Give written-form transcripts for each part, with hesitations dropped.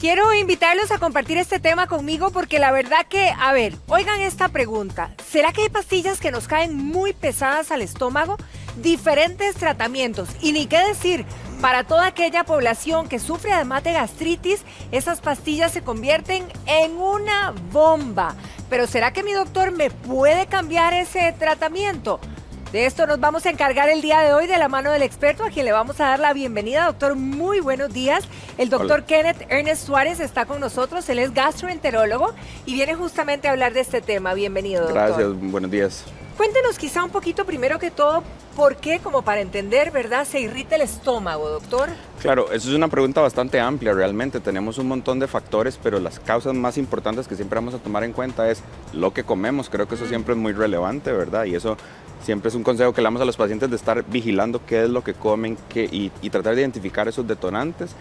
Quiero invitarlos a compartir este tema conmigo porque la verdad que, a ver, oigan esta pregunta. ¿Será que hay pastillas que nos caen muy pesadas al estómago? Diferentes tratamientos y ni qué decir, para toda aquella población que sufre además de gastritis, esas pastillas se convierten en una bomba. Pero ¿será que mi doctor me puede cambiar ese tratamiento? De esto nos vamos a encargar el día de hoy de la mano del experto, a quien le vamos a dar la bienvenida. Doctor, muy buenos días. El doctor Hola. Kenneth Ernest Suárez está con nosotros. Él es gastroenterólogo y viene justamente a hablar de este tema. Bienvenido, doctor. Gracias, buenos días. Cuéntenos quizá un poquito primero que todo, ¿por qué, como para entender, verdad, se irrita el estómago, doctor? Claro, eso es una pregunta bastante amplia realmente. Tenemos un montón de factores, pero las causas más importantes que siempre vamos a tomar en cuenta es lo que comemos. Creo que eso siempre es muy relevante, ¿verdad? Y eso siempre es un consejo que le damos a los pacientes de estar vigilando qué es lo que comen y tratar de identificar esos detonantes.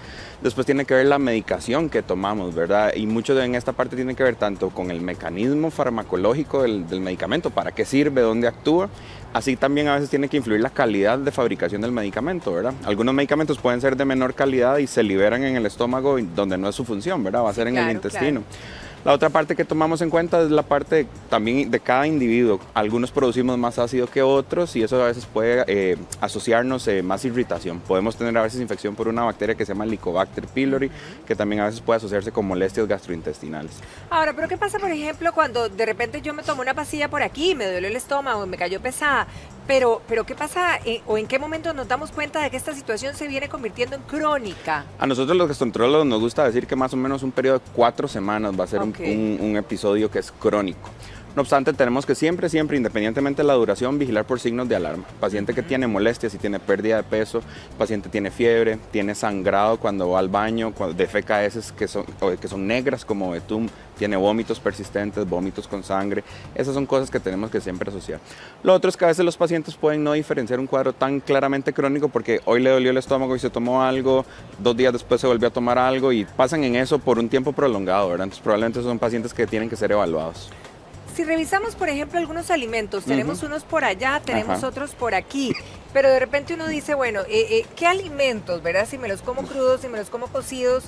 Después tiene que ver la medicación que tomamos, ¿verdad? Y mucho en esta parte tiene que ver tanto con el mecanismo farmacológico del medicamento, para qué sirve, dónde actúa. Así también a veces tiene que influir la calidad de fabricación del medicamento, ¿verdad? Algunos medicamentos pueden ser de menor calidad y se liberan en el estómago donde no es su función, ¿verdad? Va a ser en el intestino. Claro. La otra parte que tomamos en cuenta es la parte también de cada individuo. Algunos producimos más ácido que otros y eso a veces puede asociarnos más irritación. Podemos tener a veces infección por una bacteria que se llama Helicobacter pylori, que también a veces puede asociarse con molestias gastrointestinales. Ahora, ¿pero qué pasa, por ejemplo, cuando de repente yo me tomo una pastilla por aquí, me duele el estómago, me cayó pesada? Pero ¿qué pasa o en qué momento nos damos cuenta de que esta situación se viene convirtiendo en crónica? A nosotros los gastroenterólogos nos gusta decir que más o menos un periodo de 4 semanas va a ser un episodio que es crónico. No obstante, tenemos que siempre, independientemente de la duración, vigilar por signos de alarma. Paciente que tiene molestias, si tiene pérdida de peso, paciente tiene fiebre, tiene sangrado cuando va al baño, cuando defeca heces que son negras como betún, tiene vómitos persistentes, vómitos con sangre. Esas son cosas que tenemos que siempre asociar. Lo otro es que a veces los pacientes pueden no diferenciar un cuadro tan claramente crónico porque hoy le dolió el estómago y se tomó algo, 2 días después se volvió a tomar algo y pasan en eso por un tiempo prolongado, ¿verdad? Entonces probablemente son pacientes que tienen que ser evaluados. Si revisamos, por ejemplo, algunos alimentos, tenemos unos por allá, tenemos otros por aquí, pero de repente uno dice, bueno, ¿qué alimentos, verdad? Si me los como crudos, si me los como cocidos,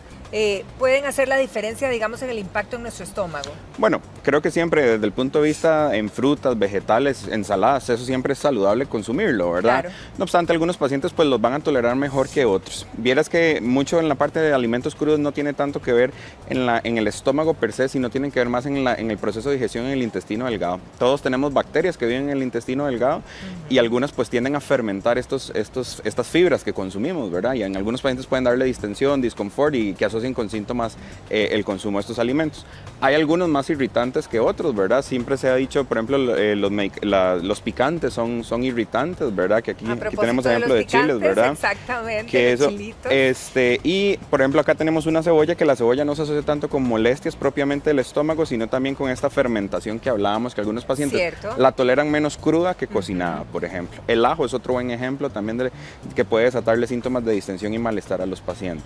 pueden hacer la diferencia, digamos, en el impacto en nuestro estómago? Bueno, creo que siempre desde el punto de vista en frutas, vegetales, ensaladas, eso siempre es saludable consumirlo, ¿verdad? Claro. No obstante, algunos pacientes pues los van a tolerar mejor que otros. Vieras que mucho en la parte de alimentos crudos no tiene tanto que ver en el estómago per se, sino tienen que ver más en el proceso de digestión en el intestino delgado. Todos tenemos bacterias que viven en el intestino delgado y algunas pues tienden a fermentar estas fibras que consumimos, ¿verdad? Y en algunos pacientes pueden darle distensión, disconfort y que asocien con síntomas el consumo de estos alimentos. Hay algunos más irritantes que otros, ¿verdad? Siempre se ha dicho, por ejemplo, los picantes son irritantes, ¿verdad? Que aquí tenemos ejemplo de chiles, ¿verdad? Exactamente, que eso, y por ejemplo acá tenemos una cebolla, que la cebolla no se asocia tanto con molestias propiamente del estómago, sino también con esta fermentación que hablábamos, que algunos pacientes la toleran menos cruda que cocinada, por ejemplo. El ajo es otro buen ejemplo también que puede desatarle síntomas de distensión y malestar a los pacientes.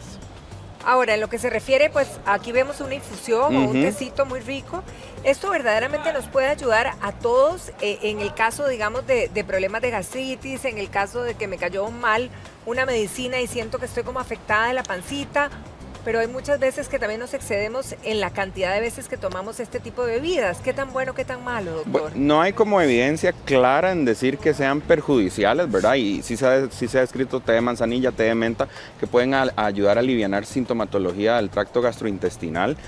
Ahora, en lo que se refiere, pues aquí vemos una infusión o un tecito muy rico. Esto verdaderamente nos puede ayudar a todos en el caso, digamos, de problemas de gastritis, en el caso de que me cayó mal una medicina y siento que estoy como afectada de la pancita. Pero hay muchas veces que también nos excedemos en la cantidad de veces que tomamos este tipo de bebidas. ¿Qué tan bueno, qué tan malo, doctor? Bueno, no hay como evidencia clara en decir que sean perjudiciales, ¿verdad? Y sí se ha escrito té de manzanilla, té de menta, que pueden ayudar a aliviar sintomatología del tracto gastrointestinal.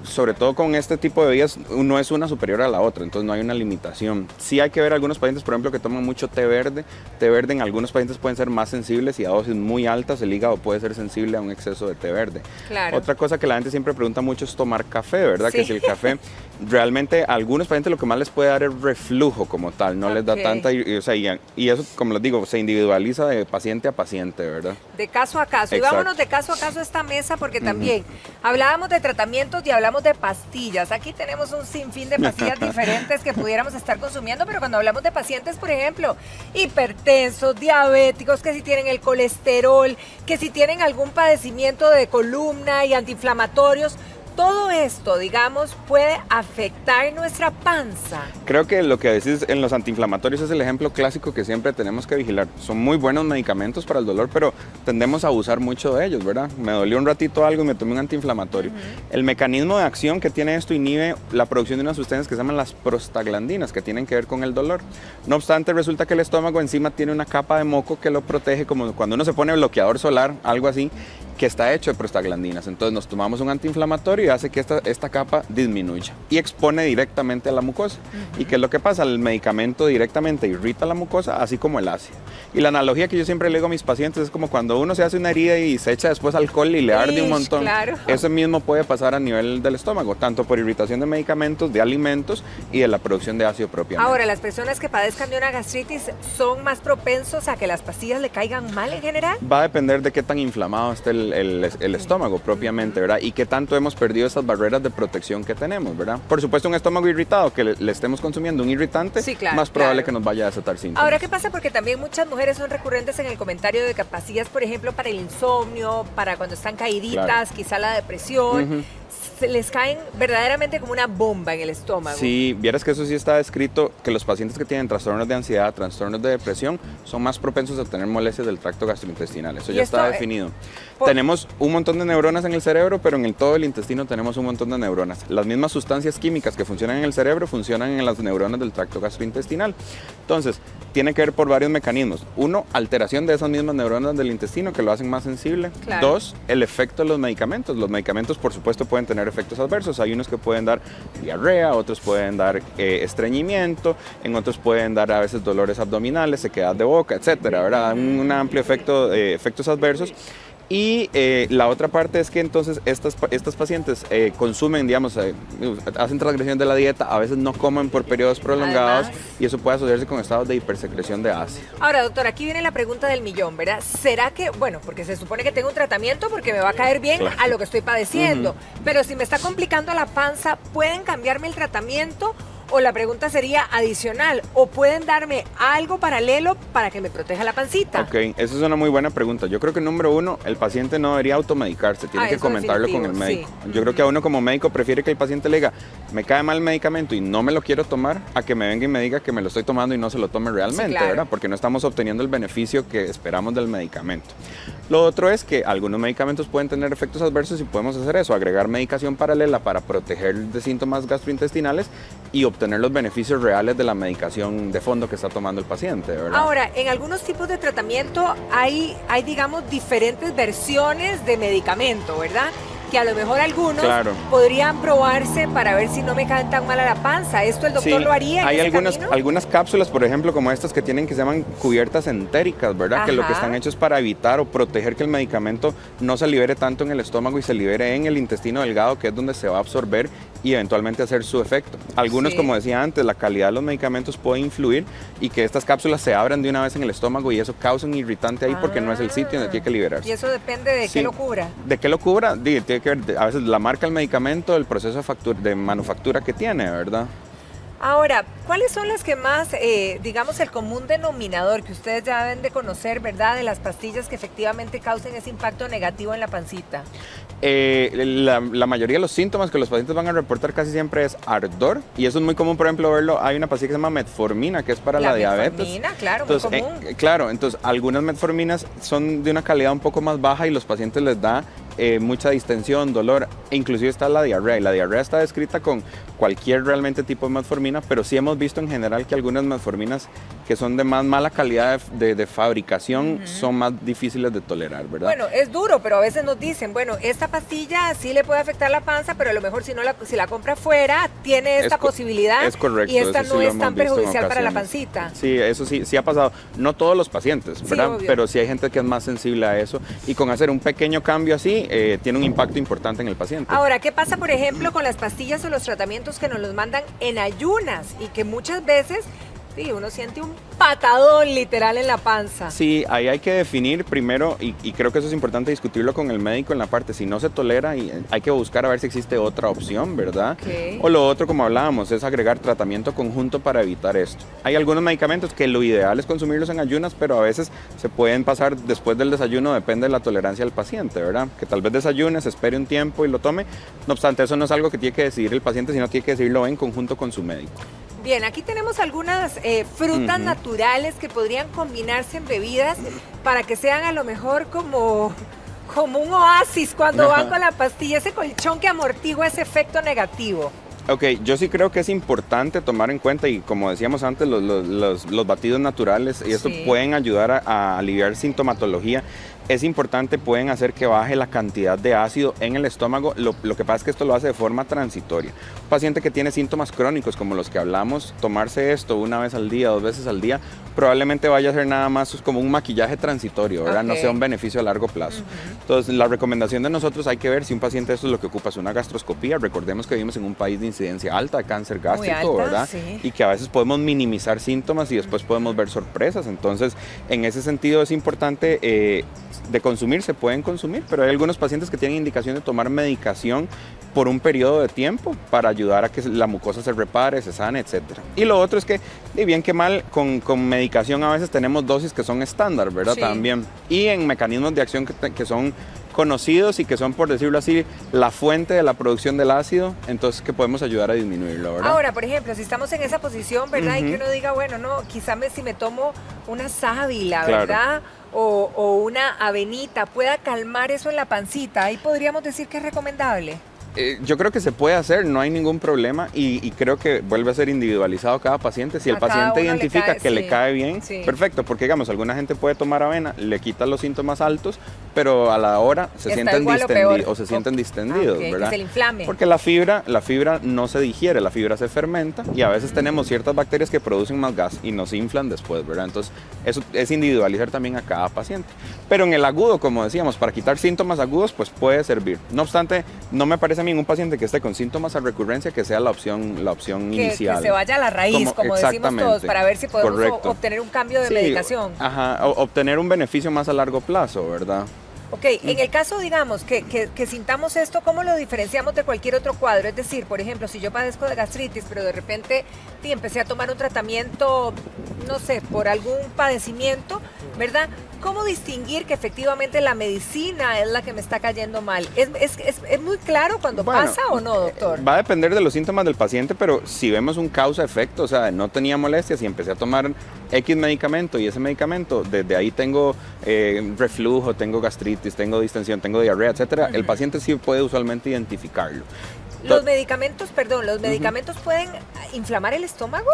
Sobre todo con este tipo de bebidas, no es una superior a la otra, entonces no hay una limitación. Sí hay que ver algunos pacientes, por ejemplo, que toman mucho té verde. Té verde en algunos pacientes pueden ser más sensibles y a dosis muy altas el hígado puede ser sensible a un exceso de té verde. Claro. Otra cosa que la gente siempre pregunta mucho es tomar café, ¿verdad? Sí. Que si el café, realmente a algunos pacientes lo que más les puede dar es reflujo como tal, no les da tanta, y eso, como les digo, se individualiza de paciente a paciente, ¿verdad? De caso a caso. Exacto. Y vámonos de caso a caso a esta mesa porque también hablábamos de tratamientos y hablamos de pastillas. Aquí tenemos un sinfín de pastillas diferentes que pudiéramos estar consumiendo, pero cuando hablamos de pacientes, por ejemplo, hipertensos, diabéticos, que si tienen el colesterol, que si tienen algún padecimiento de columna y antiinflamatorios, todo esto, digamos, puede afectar nuestra panza. Creo que lo que decís en los antiinflamatorios es el ejemplo clásico que siempre tenemos que vigilar. Son muy buenos medicamentos para el dolor, pero tendemos a abusar mucho de ellos, ¿verdad? Me dolió un ratito algo y me tomé un antiinflamatorio. El mecanismo de acción que tiene esto inhibe la producción de unas sustancias que se llaman las prostaglandinas, que tienen que ver con el dolor. No obstante, resulta que el estómago encima tiene una capa de moco que lo protege, como cuando uno se pone bloqueador solar, algo así, que está hecho de prostaglandinas. Entonces nos tomamos un antiinflamatorio y hace que esta capa disminuya y expone directamente a la mucosa. ¿Y qué es lo que pasa? El medicamento directamente irrita la mucosa, así como el ácido. Y la analogía que yo siempre le digo a mis pacientes es como cuando uno se hace una herida y se echa después alcohol y le arde un montón. Claro. Eso mismo puede pasar a nivel del estómago, tanto por irritación de medicamentos, de alimentos y de la producción de ácido propiamente. Ahora, ¿las personas que padezcan de una gastritis son más propensos a que las pastillas le caigan mal en general? Va a depender de qué tan inflamado esté el estómago propiamente, ¿verdad? Y qué tanto hemos perdido esas barreras de protección que tenemos, ¿verdad? Por supuesto, un estómago irritado, que le estemos consumiendo un irritante, sí, claro, más probable que nos vaya a desatar síntomas. Ahora, ¿qué pasa? Porque también muchas mujeres son recurrentes en el comentario de que pastillas, por ejemplo, para el insomnio, para cuando están caíditas, quizá la depresión, se les caen verdaderamente como una bomba en el estómago. Sí, vieras que eso sí está descrito, que los pacientes que tienen trastornos de ansiedad, trastornos de depresión, son más propensos a tener molestias del tracto gastrointestinal. Eso ya está definido. Tenemos un montón de neuronas en el cerebro, pero en todo el intestino tenemos un montón de neuronas. Las mismas sustancias químicas que funcionan en el cerebro funcionan en las neuronas del tracto gastrointestinal. Entonces, tiene que ver por varios mecanismos. Uno, alteración de esas mismas neuronas del intestino que lo hacen más sensible. Claro. Dos, el efecto de los medicamentos. Los medicamentos, por supuesto, pueden tener efectos adversos. Hay unos que pueden dar diarrea, otros pueden dar estreñimiento, en otros pueden dar a veces dolores abdominales, sequedad de boca, etcétera, ¿verdad? Un amplio efecto, efectos adversos. Y la otra parte es que entonces estas pacientes consumen, digamos, hacen transgresión de la dieta, a veces no comen por periodos prolongados. Además, y eso puede asociarse con estados de hipersecreción de ácido. Ahora, doctor, aquí viene la pregunta del millón, ¿verdad? ¿Será que, bueno, porque se supone que tengo un tratamiento porque me va a caer bien a lo que estoy padeciendo, pero si me está complicando la panza, ¿pueden cambiarme el tratamiento? O la pregunta sería adicional, ¿o pueden darme algo paralelo para que me proteja la pancita? Ok, esa es una muy buena pregunta. Yo creo que número uno, el paciente no debería automedicarse, tiene que comentarlo con el médico. Sí. Yo creo que a uno como médico prefiere que el paciente le diga, me cae mal el medicamento y no me lo quiero tomar, a que me venga y me diga que me lo estoy tomando y no se lo tome realmente, claro, ¿verdad? Porque no estamos obteniendo el beneficio que esperamos del medicamento. Lo otro es que algunos medicamentos pueden tener efectos adversos y podemos hacer eso, agregar medicación paralela para proteger de síntomas gastrointestinales y obtener los beneficios reales de la medicación de fondo que está tomando el paciente, ¿verdad? Ahora, en algunos tipos de tratamiento hay digamos, diferentes versiones de medicamento, ¿verdad? Que a lo mejor algunos podrían probarse para ver si no me caen tan mal a la panza. ¿Esto el doctor lo haría? Hay algunas cápsulas, por ejemplo, como estas que tienen que se llaman cubiertas entéricas, ¿verdad? Que lo que están hechos para evitar o proteger que el medicamento no se libere tanto en el estómago y se libere en el intestino delgado, que es donde se va a absorber y eventualmente hacer su efecto. Algunos, como decía antes, la calidad de los medicamentos puede influir y que estas cápsulas se abran de una vez en el estómago y eso causa un irritante ahí porque no es el sitio donde tiene que liberarse. ¿Y eso depende de qué lo cubra? ¿De qué lo cubra? Tiene que ver a veces la marca del medicamento, el proceso de manufactura que tiene, ¿verdad? Ahora, ¿cuáles son las que más, digamos, el común denominador que ustedes ya deben de conocer, ¿verdad? De las pastillas que efectivamente causen ese impacto negativo en la pancita. La mayoría de los síntomas que los pacientes van a reportar casi siempre es ardor, y eso es muy común, por ejemplo, verlo. Hay una pastilla que se llama metformina, que es para la diabetes. Metformina, claro, entonces, muy común. Claro, entonces algunas metforminas son de una calidad un poco más baja y los pacientes les da mucha distensión, dolor, e inclusive está la diarrea, y la diarrea está descrita con cualquier realmente tipo de metformina, pero sí hemos visto en general que algunas metforminas que son de más mala calidad de fabricación son más difíciles de tolerar, ¿verdad? Bueno, es duro, pero a veces nos dicen, bueno, esta pastilla sí le puede afectar la panza, pero a lo mejor si la compra fuera, tiene esta posibilidad. Es correcto. Y esta no es tan perjudicial para la pancita. Sí, eso sí ha pasado. No todos los pacientes, ¿verdad? Sí, pero sí hay gente que es más sensible a eso, y con hacer un pequeño cambio así, tiene un impacto importante en el paciente. Ahora, ¿qué pasa, por ejemplo, con las pastillas o los tratamientos que nos los mandan en ayunas y que muchas veces Sí, uno siente un patadón literal en la panza. Sí, ahí hay que definir primero, y creo que eso es importante discutirlo con el médico en la parte, si no se tolera, y hay que buscar a ver si existe otra opción, ¿verdad? Okay. O lo otro, como hablábamos, es agregar tratamiento conjunto para evitar esto. Hay algunos medicamentos que lo ideal es consumirlos en ayunas, pero a veces se pueden pasar después del desayuno, depende de la tolerancia del paciente, ¿verdad? Que tal vez desayunes, espere un tiempo y lo tome. No obstante, eso no es algo que tiene que decidir el paciente, sino tiene que decidirlo en conjunto con su médico. Bien, aquí tenemos algunas frutas naturales que podrían combinarse en bebidas para que sean a lo mejor como un oasis cuando van con la pastilla, ese colchón que amortigua ese efecto negativo. Ok, yo sí creo que es importante tomar en cuenta, y como decíamos antes, los batidos naturales, y esto pueden ayudar a aliviar sintomatología. Es importante, pueden hacer que baje la cantidad de ácido en el estómago. Lo que pasa es que esto lo hace de forma transitoria. Un paciente que tiene síntomas crónicos como los que hablamos, tomarse esto una vez al día, 2 veces al día, probablemente vaya a ser nada más como un maquillaje transitorio, ¿verdad? No sea un beneficio a largo plazo. Entonces, la recomendación de nosotros, hay que ver si un paciente esto es lo que ocupa, es una gastroscopía. Recordemos que vivimos en un país de incidencia alta de cáncer gástrico, ¿verdad? Sí. Y que a veces podemos minimizar síntomas y después podemos ver sorpresas. Entonces, en ese sentido es importante de consumir, se pueden consumir, pero hay algunos pacientes que tienen indicación de tomar medicación por un periodo de tiempo para ayudar a que la mucosa se repare, se sane, etc. Y lo otro es que, y bien que mal, con medicación a veces tenemos dosis que son estándar, ¿verdad? Sí. También. Y en mecanismos de acción que son conocidos y que son, por decirlo así, la fuente de la producción del ácido, entonces que podemos ayudar a disminuirlo, ¿verdad? Ahora, por ejemplo, si estamos en esa posición, ¿verdad? Y que uno diga, bueno, no, quizá si me tomo una sábila, ¿verdad? O una avenita, pueda calmar eso en la pancita, ahí podríamos decir que es recomendable. Yo creo que se puede hacer, no hay ningún problema, y creo que vuelve a ser individualizado cada paciente. Si el paciente identifica que le cae bien, perfecto, porque digamos, alguna gente puede tomar avena, le quita los síntomas altos, pero a la hora se sienten distendidos o se sienten distendidos, ¿verdad? Que se le inflame. Porque la fibra no se digiere, la fibra se fermenta, y a veces tenemos ciertas bacterias que producen más gas y nos inflan después, ¿verdad? Entonces, eso es individualizar también a cada paciente. Pero en el agudo, como decíamos, para quitar síntomas agudos, pues puede servir. No obstante, no me parece a mí un paciente que esté con síntomas a recurrencia que sea la opción inicial. Que se vaya a la raíz, como decimos todos, para ver si podemos obtener un cambio de medicación. Ajá, obtener un beneficio más a largo plazo, ¿verdad? Ok, en el caso, digamos, que sintamos esto, ¿cómo lo diferenciamos de cualquier otro cuadro? Es decir, por ejemplo, si yo padezco de gastritis, pero de repente empecé a tomar un tratamiento, no sé, por algún padecimiento, ¿verdad? ¿Cómo distinguir que efectivamente la medicina es la que me está cayendo mal? ¿Es muy claro cuando pasa o no, doctor? Va a depender de los síntomas del paciente, pero si vemos un causa-efecto, o sea, no tenía molestias y empecé a tomar X medicamento, y ese medicamento, desde ahí tengo reflujo, tengo gastritis, tengo distensión, tengo diarrea, etcétera, el paciente sí puede usualmente identificarlo. ¿Los medicamentos pueden inflamar el estómago?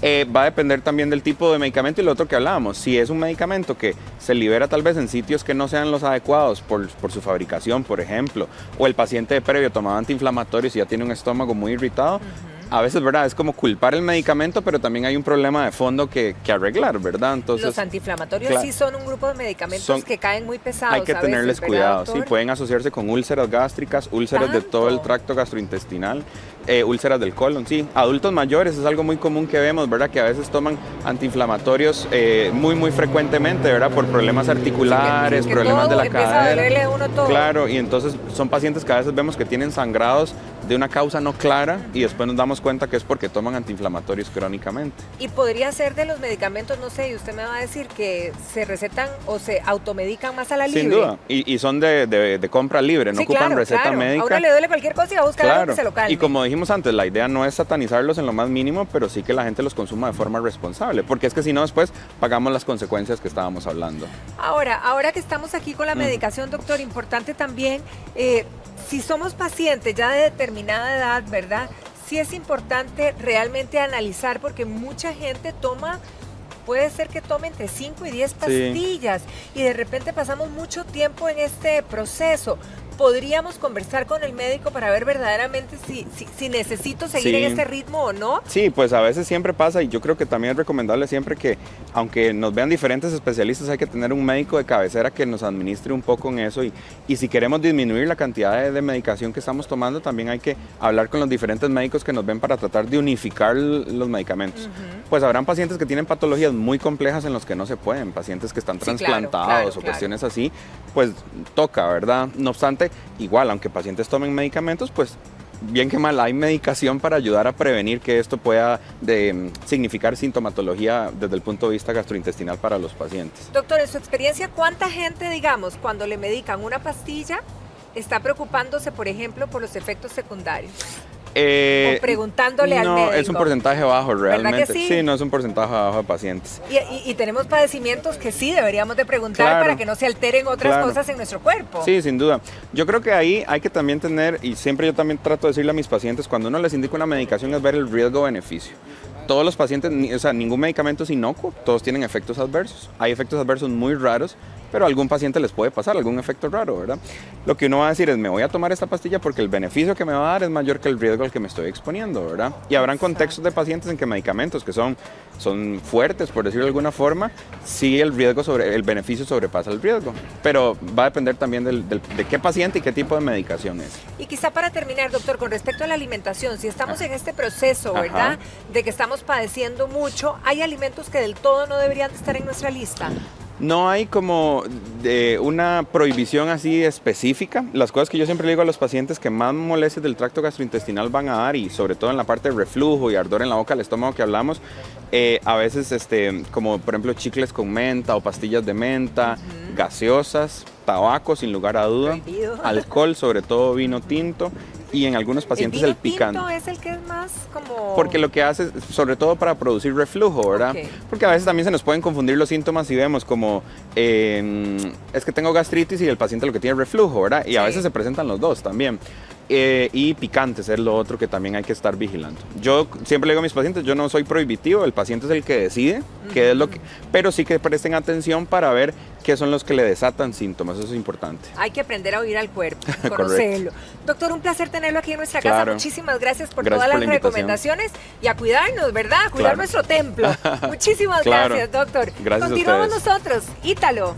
Va a depender también del tipo de medicamento y lo otro que hablábamos. Si es un medicamento que se libera tal vez en sitios que no sean los adecuados por su fabricación, por ejemplo, o el paciente de previo tomaba antiinflamatorios y ya tiene un estómago muy irritado, a veces, ¿verdad? Es como culpar el medicamento, pero también hay un problema de fondo que arreglar, ¿verdad? Entonces, los antiinflamatorios sí son un grupo de medicamentos que caen muy pesados. Hay que tenerles cuidado, sí, pueden asociarse con úlceras gástricas, úlceras de todo el tracto gastrointestinal, úlceras del colon, sí. Adultos mayores es algo muy común que vemos, ¿verdad? Que a veces toman antiinflamatorios muy frecuentemente, ¿verdad? Por problemas articulares, problemas de la cadera. A dolerle a uno todo. Claro, y entonces son pacientes que a veces vemos que tienen sangrados de una causa no clara y después nos damos cuenta que es porque toman antiinflamatorios crónicamente. Y podría ser de los medicamentos, no sé, y usted me va a decir que se recetan o se automedican más a la libre. Sin duda, y son de compra libre, no ocupan receta médica. A uno le duele cualquier cosa y va a buscar algo que se lo calme. Y como dijimos antes, la idea no es satanizarlos en lo más mínimo, pero sí que la gente los consuma de forma responsable, porque es que si no después pagamos las consecuencias que estábamos hablando. Ahora que estamos aquí con la medicación, doctor, importante también, si somos pacientes ya de determinada edad, ¿verdad? Sí es importante realmente analizar, porque mucha gente puede ser que tome entre 5 y 10 pastillas y de repente pasamos mucho tiempo en este proceso. podríamos conversar con el médico para ver verdaderamente si necesito seguir en este ritmo o no? Sí, pues a veces siempre pasa y yo creo que también es recomendable siempre que, aunque nos vean diferentes especialistas, hay que tener un médico de cabecera que nos administre un poco en eso y si queremos disminuir la cantidad de medicación que estamos tomando, también hay que hablar con los diferentes médicos que nos ven para tratar de unificar los medicamentos. Pues habrán pacientes que tienen patologías muy complejas en los que no se pueden, pacientes que están trasplantados o cuestiones así, pues toca, ¿verdad? No obstante, igual, aunque pacientes tomen medicamentos, pues bien que mal hay medicación para ayudar a prevenir que esto pueda significar sintomatología desde el punto de vista gastrointestinal para los pacientes. Doctor, en su experiencia, ¿cuánta gente, digamos, cuando le medican una pastilla, está preocupándose, por ejemplo, por los efectos secundarios? O preguntándole al médico. No, es un porcentaje bajo realmente. ¿Verdad que sí? Sí, no es un porcentaje bajo de pacientes. Y tenemos padecimientos que sí deberíamos de preguntar para que no se alteren otras cosas en nuestro cuerpo. Sí, sin duda. Yo creo que ahí hay que también tener, y siempre yo también trato de decirle a mis pacientes, cuando uno les indica una medicación es ver el riesgo-beneficio. Todos los pacientes, o sea, ningún medicamento es inocuo, todos tienen efectos adversos. Hay efectos adversos muy raros, pero a algún paciente les puede pasar algún efecto raro, ¿verdad? Lo que uno va a decir es, me voy a tomar esta pastilla porque el beneficio que me va a dar es mayor que el riesgo al que me estoy exponiendo, ¿verdad? Y habrán contextos de pacientes en que medicamentos que son fuertes, por decirlo de alguna forma, sí el beneficio sobrepasa el riesgo, pero va a depender también de qué paciente y qué tipo de medicación es. Y quizá para terminar, doctor, con respecto a la alimentación, si estamos en este proceso, ¿verdad?, de que estamos padeciendo mucho, ¿hay alimentos que del todo no deberían estar en nuestra lista? No hay como una prohibición así específica. Las cosas que yo siempre le digo a los pacientes que más molestias del tracto gastrointestinal van a dar, y sobre todo en la parte de reflujo y ardor en la boca del estómago que hablamos, a veces como por ejemplo chicles con menta o pastillas de menta, gaseosas, tabaco sin lugar a duda, alcohol, sobre todo vino tinto, y en algunos pacientes el picante. ¿El vino tinto es el que es más como...? Porque lo que hace, sobre todo para producir reflujo, ¿verdad? Porque a veces también se nos pueden confundir los síntomas y vemos como, es que tengo gastritis y el paciente lo que tiene es reflujo, ¿verdad? Y a veces se presentan los dos también. Y picantes es lo otro que también hay que estar vigilando. Yo siempre le digo a mis pacientes, yo no soy prohibitivo, el paciente es el que decide qué es lo que, pero sí que presten atención para ver qué son los que le desatan síntomas, eso es importante. Hay que aprender a oír al cuerpo, conocerlo. Doctor, un placer tenerlo aquí en nuestra casa. Muchísimas gracias por todas las recomendaciones y a cuidarnos, ¿verdad? A cuidar nuestro templo. Muchísimas gracias, doctor. Gracias. Continuamos nosotros, Ítalo.